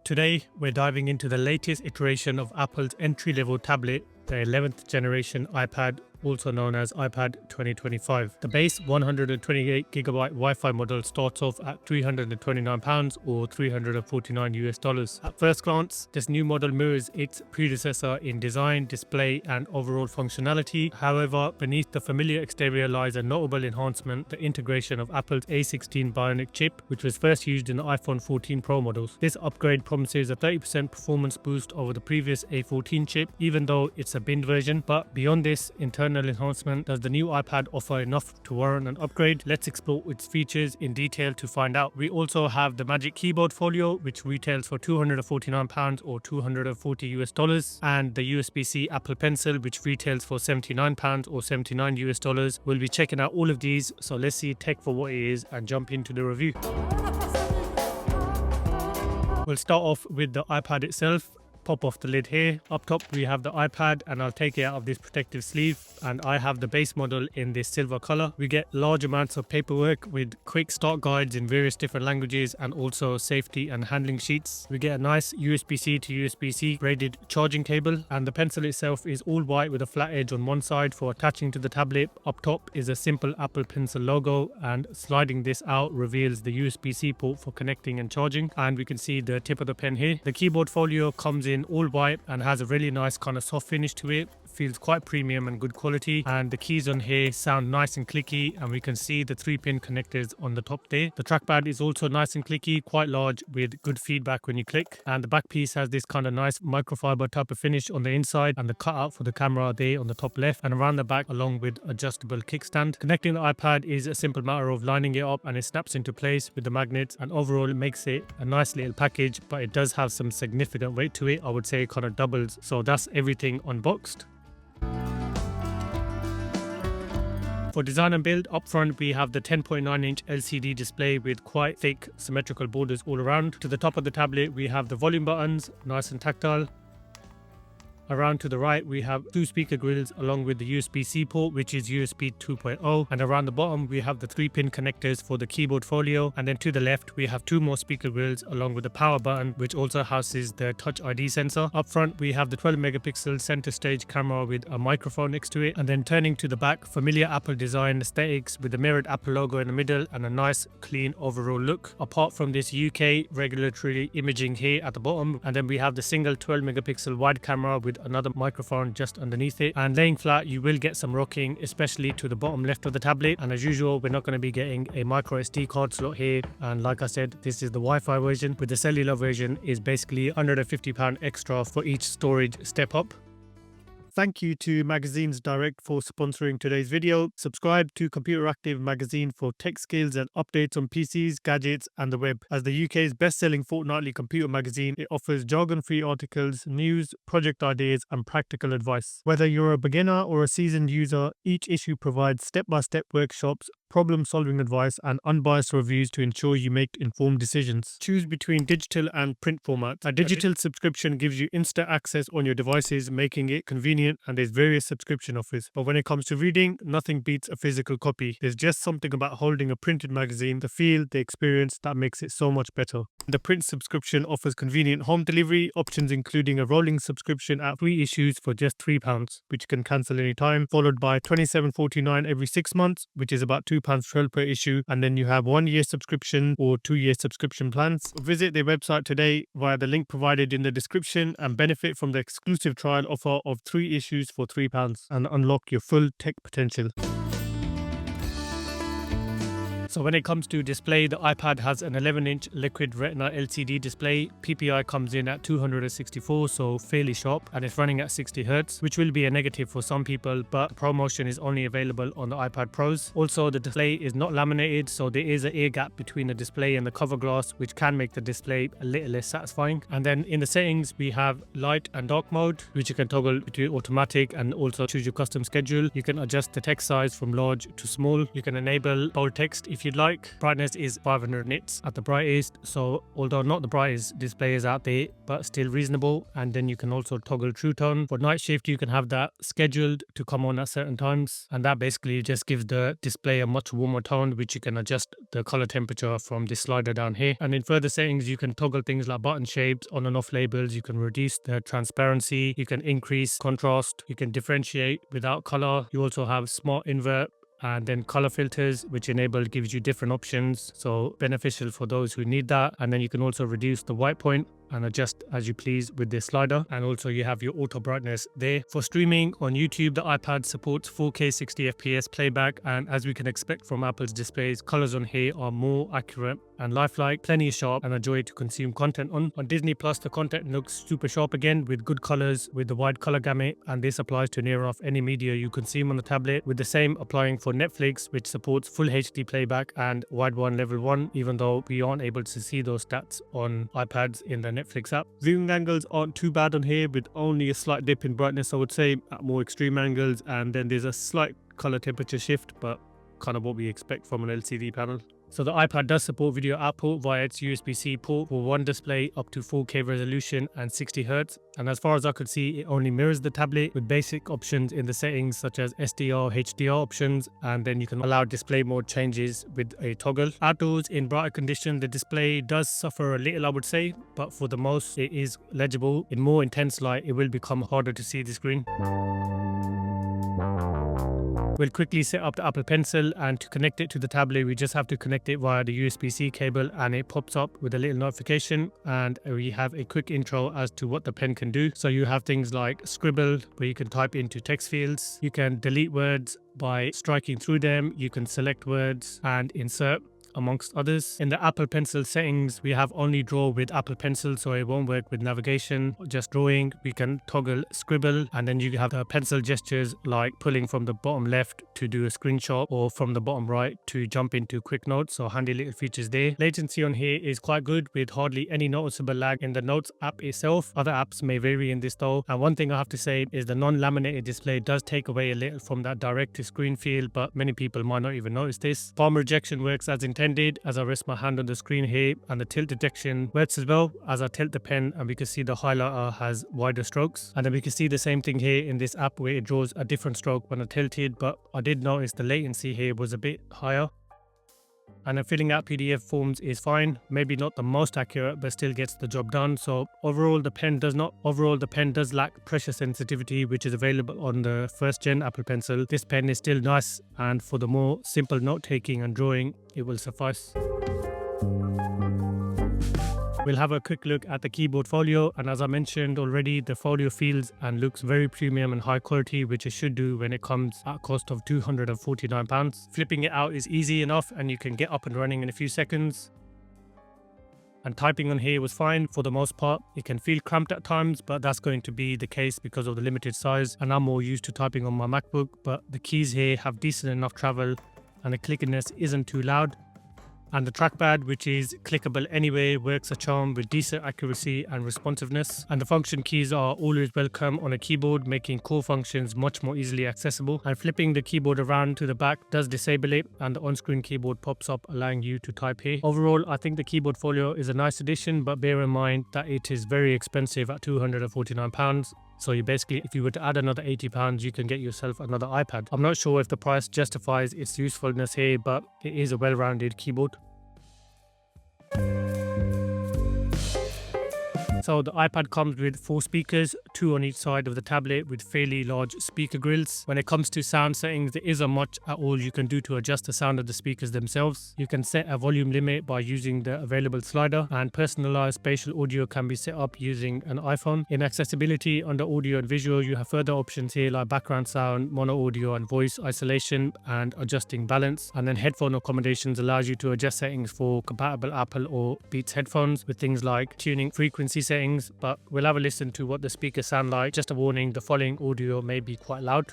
Today, we're diving into the latest iteration of Apple's entry-level tablet, the 11th generation iPad, also known as iPad 2025. The base 128GB Wi-Fi model starts off at £329 or $349. At first glance, this new model mirrors its predecessor in design, display, and overall functionality. However, beneath the familiar exterior lies a notable enhancement: the integration of Apple's A16 Bionic chip, which was first used in the iPhone 14 Pro models. This upgrade promises a 30% performance boost over the previous A14 chip, even though it's a binned version. But beyond this internal enhancement, does the new iPad offer enough to warrant an upgrade? Let's explore its features in detail to find out. We also have the Magic Keyboard Folio, which retails for £249 or $240, and the USB-C Apple Pencil, which retails for £79 or $79. We'll be checking out all of these, so let's see tech for what it is and jump into the review. We'll start off with the iPad itself. Pop off the lid here. Up top we have the iPad, and I'll take it out of this protective sleeve, and I have the base model in this silver color. We get large amounts of paperwork with quick start guides in various different languages and also safety and handling sheets. We get a nice USB-C to USB-C graded charging cable, and the pencil itself is all white with a flat edge on one side for attaching to the tablet. Up top is a simple Apple Pencil logo, and sliding this out reveals the USB-C port for connecting and charging, and we can see the tip of the pen here. The keyboard folio comes in all white and has a really nice kind of soft finish to it. Feels quite premium and good quality, and the keys on here sound nice and clicky, and we can see the 3-pin connectors on the top there. The trackpad is also nice and clicky, quite large with good feedback when you click, and the back piece has this kind of nice microfiber type of finish on the inside, and the cutout for the camera there on the top left and around the back, along with adjustable kickstand. Connecting the iPad is a simple matter of lining it up and it snaps into place with the magnets, and overall it makes it a nice little package, but it does have some significant weight to it. I would say it kind of doubles. So that's everything unboxed. For design and build, up front we have the 10.9-inch LCD display with quite thick symmetrical borders all around. To the top of the tablet we have the volume buttons, nice and tactile. Around to the right we have 2 speaker grills along with the USB-C port, which is USB 2.0, and around the bottom we have the 3-pin connectors for the keyboard folio, and then to the left we have 2 more speaker grills along with the power button, which also houses the Touch ID sensor. Up front we have the 12 megapixel center stage camera with a microphone next to it, and then turning to the back, familiar Apple design aesthetics with the mirrored Apple logo in the middle and a nice clean overall look. Apart from this UK regulatory imaging here at the bottom, and then we have the single 12 megapixel wide camera with another microphone just underneath it, and laying flat you will get some rocking, especially to the bottom left of the tablet. And as usual, we're not going to be getting a micro SD card slot here, and like I said, this is the Wi-Fi version, with the cellular version is basically £150 extra for each storage step up. Thank you to Magazines Direct for sponsoring today's video. Subscribe to Computeractive magazine for tech skills and updates on PCs, gadgets, and the web. As the UK's best-selling fortnightly computer magazine, it offers jargon-free articles, news, project ideas, and practical advice. Whether you're a beginner or a seasoned user, each issue provides step-by-step workshops, problem-solving advice, and unbiased reviews to ensure you make informed decisions. Choose between digital and print formats. A digital subscription gives you instant access on your devices, making it convenient, and there's various subscription offers. But when it comes to reading, nothing beats a physical copy. There's just something about holding a printed magazine, the feel, the experience, that makes it so much better. The print subscription offers convenient home delivery options, including a rolling subscription at 3 issues for just £3, which you can cancel anytime, followed by £27.49 every 6 months, which is about £2.12 per issue, and then you have 1-year subscription or 2-year subscription plans. Visit their website today via the link provided in the description and benefit from the exclusive trial offer of 3 issues for £3 and unlock your full tech potential. So when it comes to display, the iPad has an 11-inch liquid retina LCD display. PPI comes in at 264, so fairly sharp, and it's running at 60 Hz, which will be a negative for some people, but the ProMotion is only available on the iPad Pros. Also, the display is not laminated, so there is an air gap between the display and the cover glass, which can make the display a little less satisfying. And then in the settings, we have light and dark mode, which you can toggle between automatic and also choose your custom schedule. You can adjust the text size from large to small. You can enable bold text if if you'd like. Brightness is 500 nits at the brightest, so although not the brightest display is out there, but still reasonable. And then you can also toggle True Tone. For night shift, you can have that scheduled to come on at certain times, and that basically just gives the display a much warmer tone, which you can adjust the color temperature from this slider down here. And in further settings, you can toggle things like button shapes, on and off labels. You can reduce the transparency, you can increase contrast, you can differentiate without color. You also have smart invert and then color filters, which gives you different options, so beneficial for those who need that. And then you can also reduce the white point and adjust as you please with this slider. And also you have your auto brightness there. For streaming on YouTube, the iPad supports 4K 60 FPS playback, and as we can expect from Apple's displays, colors on here are more accurate and lifelike, plenty sharp, and a joy to consume content on. On Disney Plus, the content looks super sharp again with good colors, with the wide color gamut, and this applies to near enough any media you consume on the tablet, with the same applying for Netflix, which supports full HD playback and wide one level 1, even though we aren't able to see those stats on iPads in the Netflix app. Viewing angles aren't too bad on here, with only a slight dip in brightness, I would say, at more extreme angles, and then there's a slight color temperature shift, but kind of what we expect from an LCD panel. So the iPad does support video output via its USB-C port for one display up to 4K resolution and 60 Hz. And as far as I could see, it only mirrors the tablet with basic options in the settings such as SDR, HDR options, and then you can allow display mode changes with a toggle. Outdoors in brighter condition, the display does suffer a little, I would say, but for the most it is legible. In more intense light, it will become harder to see the screen. We'll quickly set up the Apple Pencil, and to connect it to the tablet we just have to connect it via the USB-C cable, and it pops up with a little notification, and we have a quick intro as to what the pen can do. So you have things like scribble, where you can type into text fields, you can delete words by striking through them, you can select words and insert, amongst others. In the Apple Pencil settings, we have only draw with Apple Pencil, so it won't work with navigation, just drawing. We can toggle scribble, and then you have the pencil gestures like pulling from the bottom left to do a screenshot, or from the bottom right to jump into quick notes, so handy little features there. Latency on here is quite good, with hardly any noticeable lag in the Notes app itself. Other apps may vary in this though, and one thing I have to say is the non-laminated display does take away a little from that direct to screen feel, but many people might not even notice this. Palm rejection works as intended as I rest my hand on the screen here, and the tilt detection works as well as I tilt the pen, and we can see the highlighter has wider strokes. And then we can see the same thing here in this app where it draws a different stroke when I tilted, but I did notice the latency here was a bit higher. And then filling out PDF forms is fine, maybe not the most accurate, but still gets the job done. So overall the pen does lack pressure sensitivity, which is available on the first gen Apple Pencil. This pen is still nice, and for the more simple note taking and drawing, it will suffice. We'll have a quick look at the keyboard Folio, and as I mentioned already, the Folio feels and looks very premium and high quality, which it should do when it comes at a cost of £249. Flipping it out is easy enough, and you can get up and running in a few seconds. And typing on here was fine for the most part. It can feel cramped at times, but that's going to be the case because of the limited size, and I'm more used to typing on my MacBook. But the keys here have decent enough travel, and the clickiness isn't too loud. And the trackpad, which is clickable anyway, works a charm with decent accuracy and responsiveness. And the function keys are always welcome on a keyboard, making core functions much more easily accessible. And flipping the keyboard around to the back does disable it, and the on-screen keyboard pops up, allowing you to type here. Overall, I think the keyboard Folio is a nice addition, but bear in mind that it is very expensive at £249. So you basically, if you were to add another £80, you can get yourself another iPad. I'm not sure if the price justifies its usefulness here, but it is a well-rounded keyboard. So the iPad comes with 4 speakers, 2 on each side of the tablet with fairly large speaker grills. When it comes to sound settings, there isn't much at all you can do to adjust the sound of the speakers themselves. You can set a volume limit by using the available slider, and personalized spatial audio can be set up using an iPhone. In accessibility under audio and visual, you have further options here like background sound, mono audio and voice isolation, and adjusting balance. And then headphone accommodations allows you to adjust settings for compatible Apple or Beats headphones with things like tuning frequency settings, but we'll have a listen to what the speakers sound like. Just a warning, the following audio may be quite loud.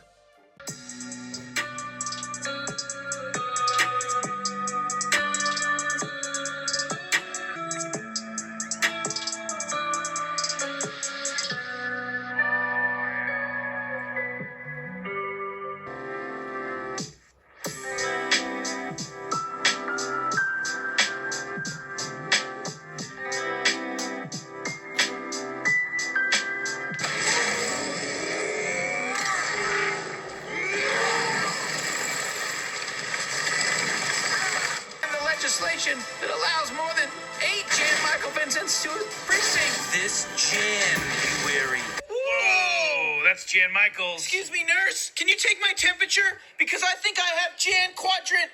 Miss Jan, be wary. Whoa, that's Jan Michaels. Excuse me, nurse. Can you take my temperature? Because I think I have Jan Quadrant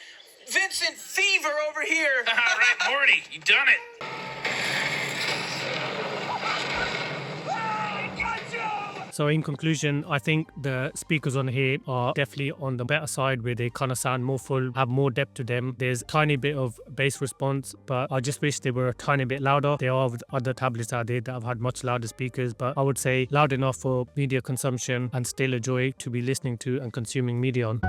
Vincent fever over here. All right, Morty, you done it. So in conclusion, I think the speakers on here are definitely on the better side, where they kind of sound more full, have more depth to them. There's a tiny bit of bass response, but I just wish they were a tiny bit louder. There are other tablets out there that have had much louder speakers, but I would say loud enough for media consumption and still a joy to be listening to and consuming media on.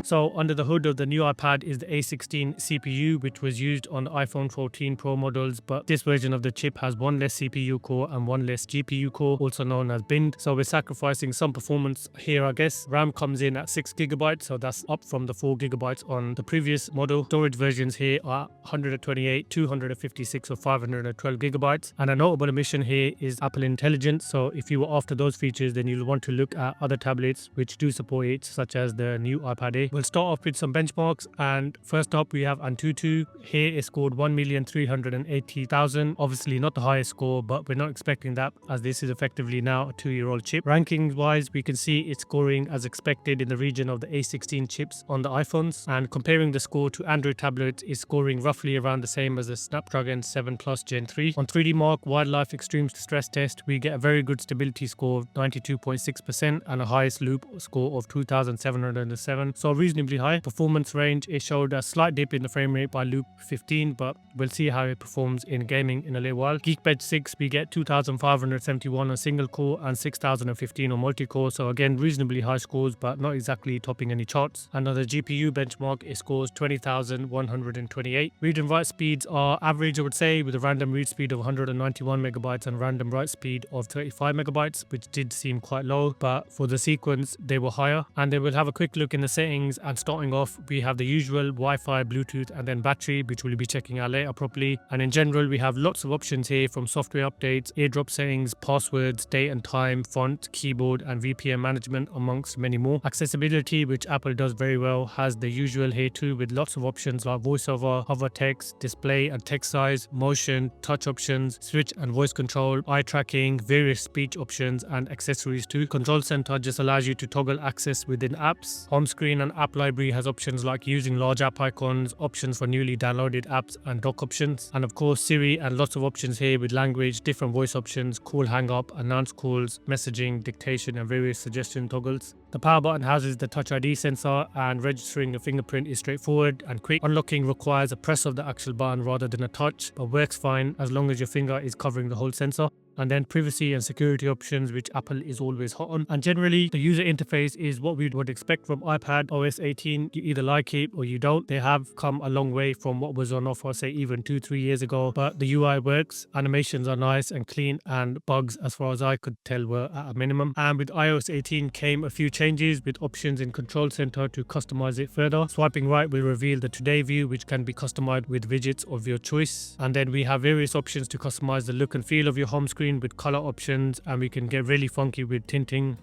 So under the hood of the new iPad is the A16 CPU, which was used on the iPhone 14 Pro models, but this version of the chip has one less CPU core and one less GPU core, also known as binned. So we're sacrificing some performance here, I guess. RAM comes in at 6GB, so that's up from the 4GB on the previous model. Storage versions here are 128, 256 or 512GB. And a notable omission here is Apple Intelligence. So if you were after those features, then you'll want to look at other tablets which do support it, such as the new iPad Air. We'll start off with some benchmarks, and first up we have Antutu. Here it scored 1,380,000. Obviously not the highest score, but we're not expecting that, as this is effectively now a 2-year-old chip. Rankings wise, we can see it's scoring as expected in the region of the A16 chips on the iPhones, and comparing the score to Android tablets is scoring roughly around the same as the Snapdragon 7 Plus Gen 3. On 3D Mark Wildlife Extreme Stress Test, we get a very good stability score of 92.6% and a highest loop score of 2,707. So reasonably high. Performance range, it showed a slight dip in the frame rate by loop 15, but we'll see how it performs in gaming in a little while. Geekbench 6, we get 2,571 on single core and 6,015 on multi-core, so again reasonably high scores, but not exactly topping any charts. And on the GPU benchmark, it scores 20,128. Read and write speeds are average, I would say, with a random read speed of 191 megabytes and random write speed of 35 megabytes, which did seem quite low, but for the sequence they were higher. And then we'll have a quick look in the settings, and starting off we have the usual Wi-Fi, Bluetooth and then battery, which we'll be checking out later properly. And in general we have lots of options here, from software updates, airdrop settings, passwords, date and time, font, keyboard and VPN management, amongst many more. Accessibility, which Apple does very well, has the usual here too, with lots of options like voiceover, hover text, display and text size, motion, touch options, switch and voice control, eye tracking, various speech options and accessories too. Control center just allows you to toggle access within apps. Home screen and app library has options like using large app icons, options for newly downloaded apps and dock options. And of course Siri, and lots of options here with language, different voice options, call hang up, announce calls, messaging, dictation and various suggestion toggles. The power button houses the Touch ID sensor, and registering a fingerprint is straightforward and quick. Unlocking requires a press of the actual button rather than a touch, but works fine as long as your finger is covering the whole sensor. And then privacy and security options, which Apple is always hot on. And generally the user interface is what we would expect from iPad OS 18. You either like it or you don't. They have come a long way from what was on offer, say even 2-3 years ago, but the UI works, animations are nice and clean, and bugs as far as I could tell were at a minimum. And with iOS 18 came a few changes with options in Control Center to customize it further. Swiping right will reveal the Today view, which can be customized with widgets of your choice. And then we have various options to customize the look and feel of your home screen with color options, and we can get really funky with tinting.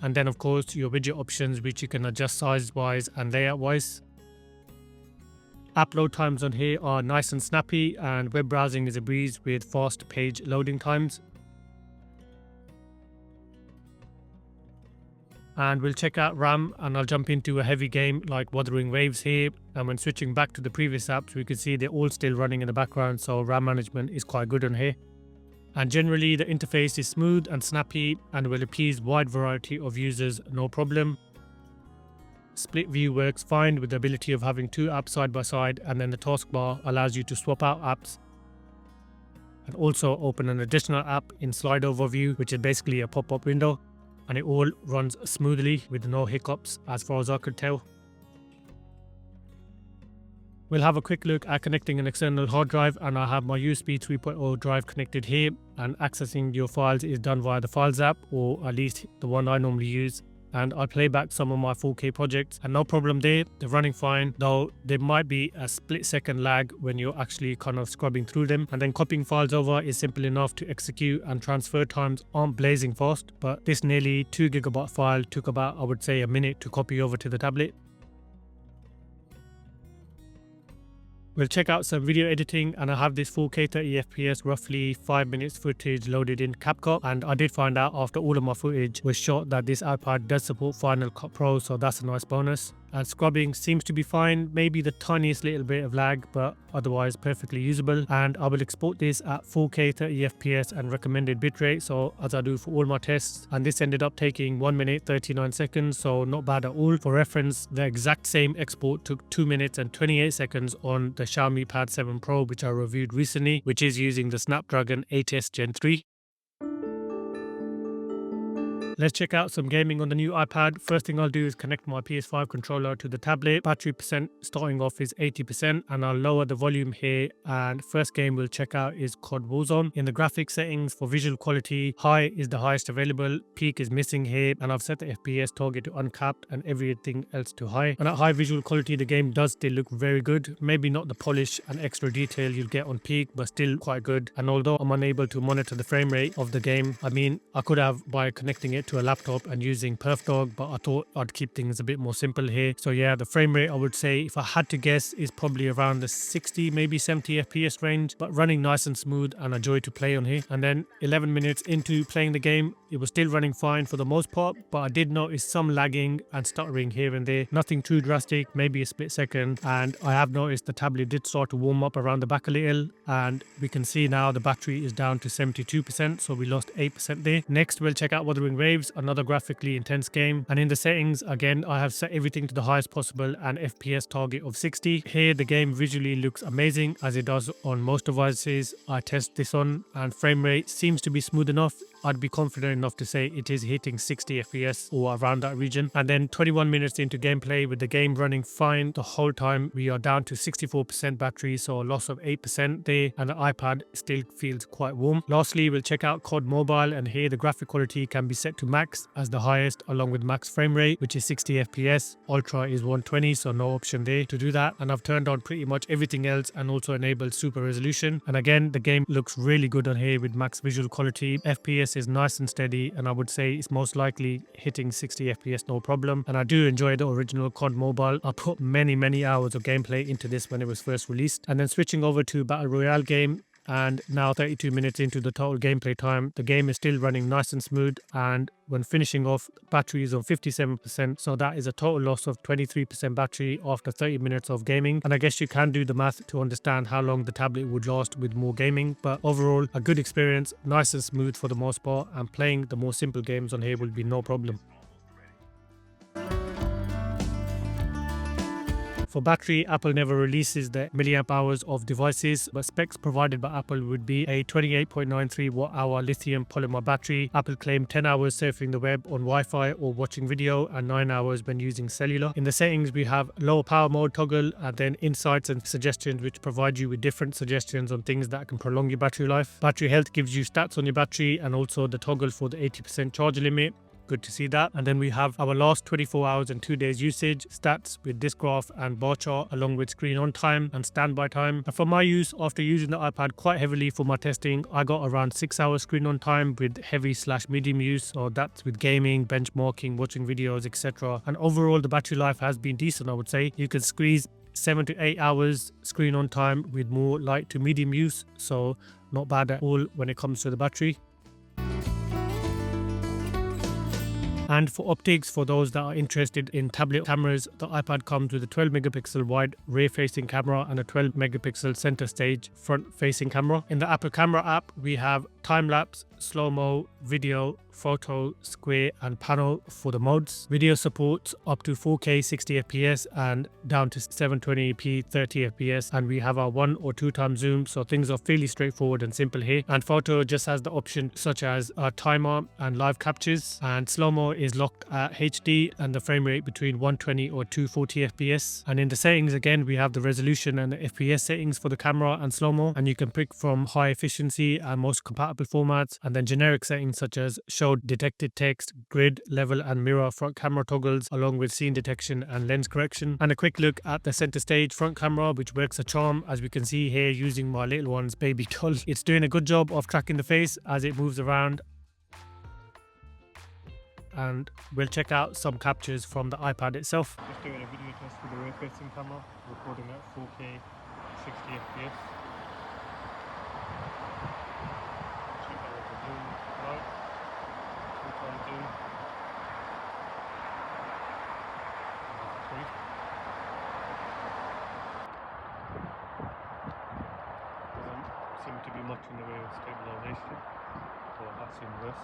And then of course your widget options, which you can adjust size wise and layout wise. App load times on here are nice and snappy, and web browsing is a breeze with fast page loading times. And we'll check out RAM, and I'll jump into a heavy game like Wuthering Waves here. And when switching back to the previous apps, we can see they're all still running in the background, so RAM management is quite good on here. And generally the interface is smooth and snappy and will appease wide variety of users no problem. Split view works fine with the ability of having two apps side by side, and then the taskbar allows you to swap out apps and also open an additional app in slide overview, which is basically a pop-up window, and it all runs smoothly with no hiccups as far as I could tell. We'll have a quick look at connecting an external hard drive, and I have my USB 3.0 drive connected here, and accessing your files is done via the Files app, or at least the one I normally use. And I'll play back some of my 4K projects and no problem there, they're running fine, though there might be a split-second lag when you're actually kind of scrubbing through them. And then copying files over is simple enough to execute, and transfer times aren't blazing fast, but this nearly 2GB file took about, I would say, a minute to copy over to the tablet. We'll check out some video editing, and I have this 4K 30 FPS, roughly 5 minutes footage loaded in CapCut, and I did find out after all of my footage was shot that this iPad does support Final Cut Pro, so that's a nice bonus. And scrubbing seems to be fine, maybe the tiniest little bit of lag, but otherwise perfectly usable. And I will export this at 4K 30 FPS and recommended bitrate, so as I do for all my tests. And this ended up taking 1 minute 39 seconds, so not bad at all. For reference, the exact same export took 2 minutes and 28 seconds on the Xiaomi Pad 7 Pro, which I reviewed recently, which is using the Snapdragon 8S Gen 3. Let's check out some gaming on the new iPad. First thing I'll do is connect my PS5 controller to the tablet. Battery percent starting off is 80%, and I'll lower the volume here. And first game we'll check out is COD Warzone. In the graphics settings for visual quality, high is the highest available, peak is missing here, and I've set the FPS target to uncapped and everything else to high. And at high visual quality, the game does still look very good. Maybe not the polish and extra detail you'll get on peak, but still quite good. And although I'm unable to monitor the frame rate of the game, I mean, I could have by connecting it to a laptop and using PerfDog, but I thought I'd keep things a bit more simple here. So yeah, the frame rate I would say, if I had to guess, is probably around the 60 maybe 70 FPS range, but running nice and smooth and a joy to play on here. And then 11 minutes into playing the game, it was still running fine for the most part, but I did notice some lagging and stuttering here and there. Nothing too drastic, maybe a split second. And I have noticed the tablet did start to warm up around the back a little, and we can see now the battery is down to 72%, so we lost 8% there. Next we'll check out Wuthering Waves, another graphically intense game. And in the settings, again, I have set everything to the highest possible and FPS target of 60. Here the game visually looks amazing, as it does on most devices I test this on, and frame rate seems to be smooth enough. I'd be confident enough to say it is hitting 60 FPS or around that region. And then 21 minutes into gameplay, with the game running fine the whole time, we are down to 64% battery, so a loss of 8% there, and the iPad still feels quite warm. Lastly, we'll check out COD Mobile, and here the graphic quality can be set to max as the highest, along with max frame rate, which is 60 FPS. Ultra is 120, so no option there to do that. And I've turned on pretty much everything else and also enabled super resolution. And again, the game looks really good on here with max visual quality. FPS is nice and steady, and I would say it's most likely hitting 60 FPS no problem. And I do enjoy the original COD Mobile. I put many hours of gameplay into this when it was first released. And then switching over to Battle Royale game, and now 32 minutes into the total gameplay time, the game is still running nice and smooth, and when finishing off, battery is on 57%, so that is a total loss of 23% battery after 30 minutes of gaming. And I guess you can do the math to understand how long the tablet would last with more gaming, but overall a good experience, nice and smooth for the most part, and playing the more simple games on here will be no problem. For battery, Apple never releases the milliamp hours of devices, but specs provided by Apple would be a 28.93 watt-hour lithium polymer battery. Apple claimed 10 hours surfing the web on Wi-Fi or watching video, and 9 hours when using cellular. In the settings, we have lower power mode toggle, and then insights and suggestions, which provide you with different suggestions on things that can prolong your battery life. Battery health gives you stats on your battery, and also the toggle for the 80% charge limit. Good to see that. And then we have our last 24 hours and 2 days usage stats with this graph and bar chart, along with screen on time and standby time. And for my use, after using the iPad quite heavily for my testing, I got around 6 hours screen on time with heavy/medium use, so that's with gaming, benchmarking, watching videos, etc. And overall the battery life has been decent, I would say. You can squeeze 7 to 8 hours screen on time with more light to medium use, so not bad at all when it comes to the battery. And for optics, for those that are interested in tablet cameras, the iPad comes with a 12 megapixel wide rear facing camera and a 12 megapixel center stage front facing camera. In the Apple Camera app, we have time lapse, slow-mo, video, photo, square and panel for the modes. Video supports up to 4K 60 FPS and down to 720p 30 FPS, and we have our 1 or 2 times zoom, so things are fairly straightforward and simple here. And photo just has the option such as a timer and live captures, and slow-mo is locked at HD and the frame rate between 120 or 240 FPS. And in the settings, again, we have the resolution and the FPS settings for the camera and slow-mo, and you can pick from high efficiency and most compatible formats, and then generic settings such as show detected text, grid, level and mirror front camera toggles, along with scene detection and lens correction. And a quick look at the center stage front camera, which works a charm, as we can see here using my little one's baby doll. It's doing a good job of tracking the face as it moves around. And we'll check out some captures from the iPad itself. Just doing a video test with the rear facing camera, recording at 4K 60 FPS. Check out the zoom now. 2 times zoom. 3. Doesn't seem to be much in the way of stabilization, so that's in reverse.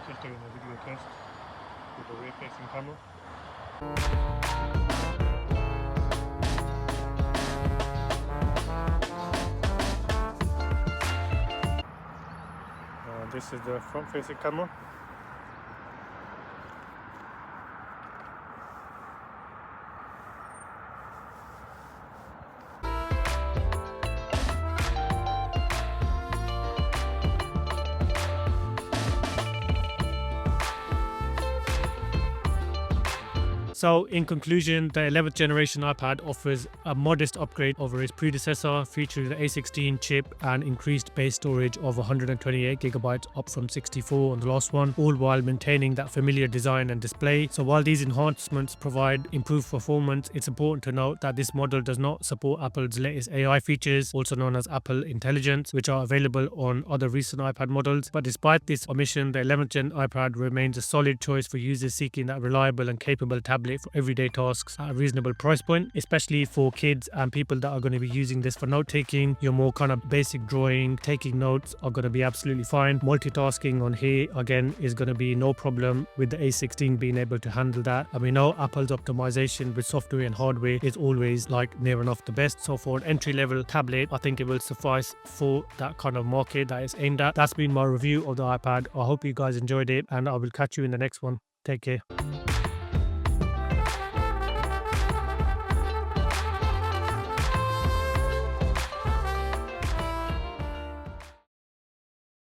Just doing a video test with the rear facing camera. This is the front facing camera. So in conclusion, the 11th generation iPad offers a modest upgrade over its predecessor, featuring the A16 chip and increased base storage of 128GB up from 64 on the last one, all while maintaining that familiar design and display. So while these enhancements provide improved performance, it's important to note that this model does not support Apple's latest AI features, also known as Apple Intelligence, which are available on other recent iPad models. But despite this omission, the 11th gen iPad remains a solid choice for users seeking that reliable and capable tablet for everyday tasks at a reasonable price point, especially for kids and people that are going to be using this for note taking. Your more kind of basic drawing, taking notes are going to be absolutely fine. Multitasking on here again is going to be no problem with the A16 being able to handle that. And we know Apple's optimization with software and hardware is always like near enough the best. So for an entry level tablet, I think it will suffice for that kind of market that it's aimed at. That's been my review of the iPad. I hope you guys enjoyed it, and I will catch you in the next one. Take care.